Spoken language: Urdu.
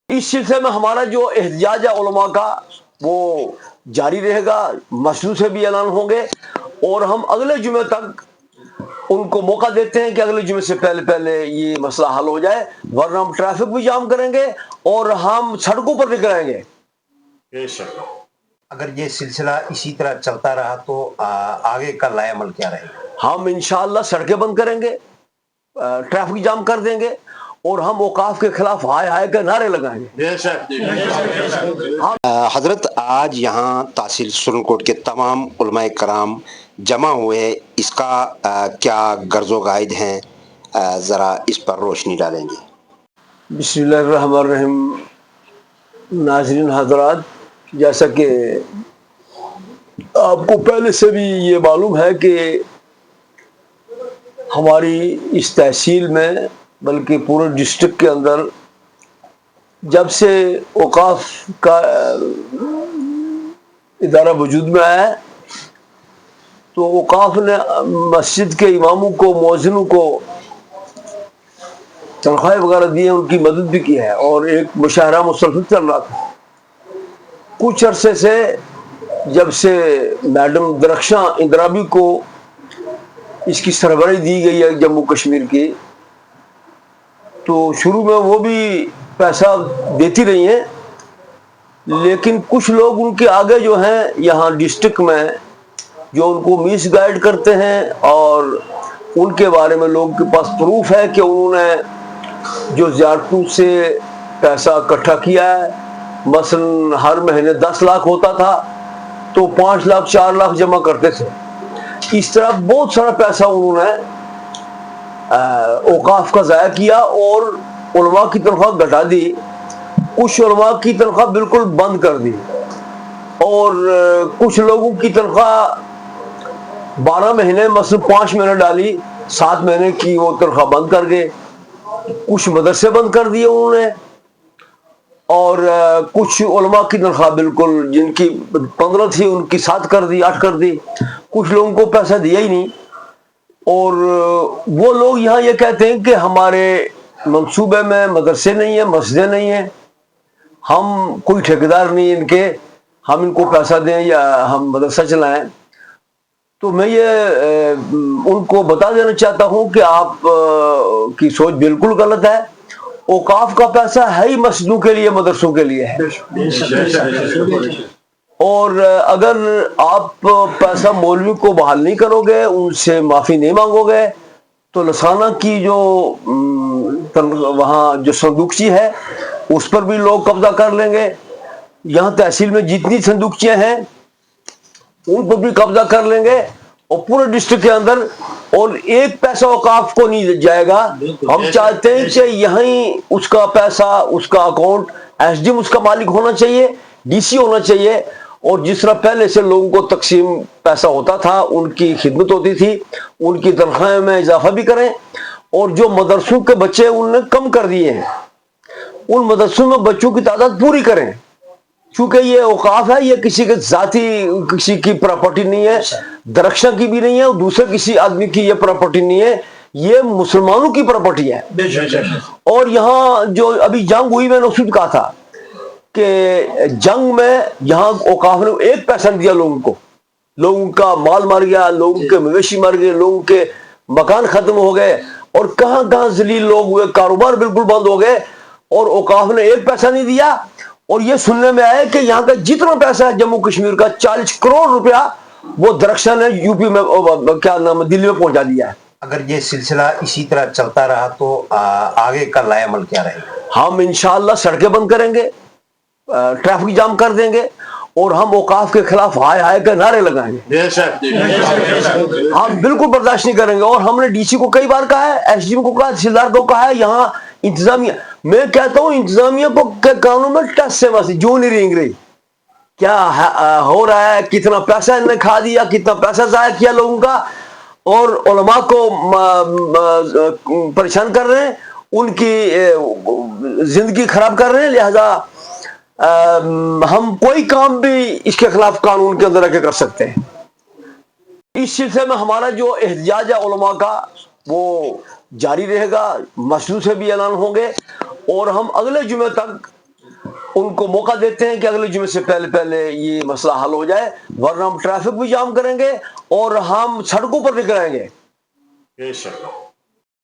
اس سلسلے میں ہمارا جو احتجاج ہے علماء کا وہ جاری رہے گا، مسجد سے بھی اعلان ہوں گے، اور ہم اگلے جمعے تک ان کو موقع دیتے ہیں کہ اگلے جمعے سے پہلے یہ مسئلہ حل ہو جائے، ورنہ ہم ٹریفک بھی جام کریں گے اور ہم سڑکوں پر نکل آئیں گے۔ اگر یہ سلسلہ اسی طرح چلتا رہا تو آگے کا لائے عمل کیا رہے گا؟ ہم انشاءاللہ سڑکیں بند کریں گے، ٹریفک جام کر دیں گے، اور ہم اوقاف کے خلاف ہائے ہائے کے نعرے لگائیں گے۔ حضرت آج یہاں تحصیل سرن کوٹ کے تمام علماء کرام جمع ہوئے، اس کا کیا غرض و غائد ہیں، ذرا اس پر روشنی ڈالیں گے؟ بسم اللہ الرحمن الرحیم۔ ناظرین حضرات، جیسا کہ آپ کو پہلے سے بھی یہ معلوم ہے کہ ہماری اس تحصیل میں بلکہ پورے ڈسٹرکٹ کے اندر جب سے اوقاف کا ادارہ وجود میں آیا ہے تو اوقاف نے مسجد کے اماموں کو، مؤذنوں کو تنخواہیں وغیرہ دی ہیں، ان کی مدد بھی کی ہے، اور ایک مشاہرہ مسلسل چل رہا تھا۔ کچھ عرصے سے جب سے میڈم درخشاں اندرابی کو اس کی سربراہی دی گئی ہے جموں کشمیر کی، تو شروع میں وہ بھی پیسہ دیتی رہی ہیں، لیکن کچھ لوگ ان کے آگے جو ہیں یہاں ڈسٹرکٹ میں جو ان کو مس گائیڈ کرتے ہیں، اور ان کے بارے میں لوگوں کے پاس پروف ہے کہ انہوں نے جو زیارتوں سے پیسہ اکٹھا کیا ہے، مثلا ہر مہینے 10 لاکھ ہوتا تھا تو 5 لاکھ 4 لاکھ جمع کرتے تھے، اس طرح بہت سارا پیسہ انہوں نے اوقاف کا ضائع کیا اور علماء کی تنخواہ گھٹا دی، کچھ علماء کی تنخواہ بالکل بند کر دی، اور کچھ لوگوں کی تنخواہ 12 مہینے مثلا 5 مہینے ڈالی، 7 مہینے کی وہ تنخواہ بند کر گئے، کچھ مدرسے بند کر دیے انہوں نے، اور کچھ علماء کی تنخواہ بالکل جن کی 15 تھی ان کی 7 کر دی، 8 کر دی، کچھ لوگوں کو پیسہ دیا ہی نہیں۔ اور وہ لوگ یہاں یہ کہتے ہیں کہ ہمارے منصوبے میں مدرسے نہیں ہیں، مسجدیں نہیں ہیں، ہم کوئی ٹھیکیدار نہیں ان کے، ہم ان کو پیسہ دیں یا ہم مدرسہ چلائیں۔ تو میں یہ ان کو بتا دینا چاہتا ہوں کہ آپ کی سوچ بالکل غلط ہے، اوقاف کا پیسہ ہے ہی مسجدوں کے لیے، مدرسوں کے لیے ہے، اور اگر آپ پیسہ مولوی کو بحال نہیں کرو گے، ان سے معافی نہیں مانگو گے، تو لسانہ کی جو وہاں جو صندوقچی ہے اس پر بھی لوگ قبضہ کر لیں گے، یہاں تحصیل میں جتنی صندوقچیاں ہیں ان پر بھی قبضہ کر لیں گے، اور پورے ڈسٹرکٹ کے اندر اور ایک پیسہ اوقاف کو نہیں جائے گا۔ ہم چاہتے ہیں کہ یہیں اس کا پیسہ، اس کا اکاؤنٹ، ایس ڈی ایم اس کا مالک ہونا چاہیے، ڈی سی ہونا چاہیے، اور جس طرح پہلے سے لوگوں کو تقسیم پیسہ ہوتا تھا، ان کی خدمت ہوتی تھی، ان کی تنخواہ میں اضافہ بھی کریں، اور جو مدرسوں کے بچے انہوں نے کم کر دیے ہیں ان مدرسوں میں بچوں کی تعداد پوری کریں، چونکہ یہ اوقاف ہے، یہ کسی کے ذاتی کسی کی پراپرٹی نہیں ہے، درخشاں کی بھی نہیں ہے، اور دوسرے کسی آدمی کی یہ پراپرٹی نہیں ہے، یہ مسلمانوں کی پراپرٹی ہے۔ اور یہاں جو ابھی جنگ ہوئی، میں نے اس وقت کہا تھا کہ جنگ میں یہاں اوقاف نے ایک پیسہ نہیں دیا لوگوں کو، لوگوں کا مال مر گیا، لوگوں کے مویشی مر گئے، لوگوں کے مکان ختم ہو گئے، اور کہاں کہاں ذلیل لوگ ہوئے، کاروبار بالکل بند ہو گئے، اور اوقاف نے ایک پیسہ نہیں دیا۔ اور یہ سننے میں آیا کہ یہاں کا جتنا پیسہ ہے جموں کشمیر کا 40 کروڑ روپیہ وہ درخشاں نے یو پی میں، کیا نام، دلی میں پہنچا دیا ہے۔ اگر یہ سلسلہ اسی طرح چلتا رہا تو آگے کا لائے عمل کیا رہے گا؟ ہم انشاءاللہ سڑکیں بند کریں گے، ٹریفک جام کر دیں گے، اور ہم اوقاف کے خلاف ہائے ہائے کے نعرے لگائیں گے۔ ہم بالکل برداشت نہیں کریں گے، اور ہم نے ڈی سی کو کئی بار کہا ہے، ایس ڈی ایم کو کہا ہے، تحصیلدار کو کہا ہے، یہاں انتظامیہ، میں کہتا ہوں انتظامیہ کو کے قانون میں ٹس سے مس جو نہیں رینگ رہی، کیا ہو رہا ہے، کتنا پیسہ انہوں نے کھا دیا، کتنا پیسہ ضائع کیا لوگوں کا، اور علماء کو پریشان کر رہے ہیں، ان کی زندگی خراب کر رہے ہیں، لہذا ہم کوئی کام بھی اس کے خلاف قانون کے اندر رہ کے کر سکتے ہیں۔ اس سلسلے میں ہمارا جو احتجاج ہے علماء کا وہ جاری رہے گا، مسجد سے بھی اعلان ہوں گے، اور ہم اگلے جمعے تک ان کو موقع دیتے ہیں کہ اگلے جمعے سے پہلے پہلے یہ مسئلہ حل ہو جائے، ورنہ ہم ٹریفک بھی جام کریں گے اور ہم سڑکوں پر نکل آئیں گے۔ بے شک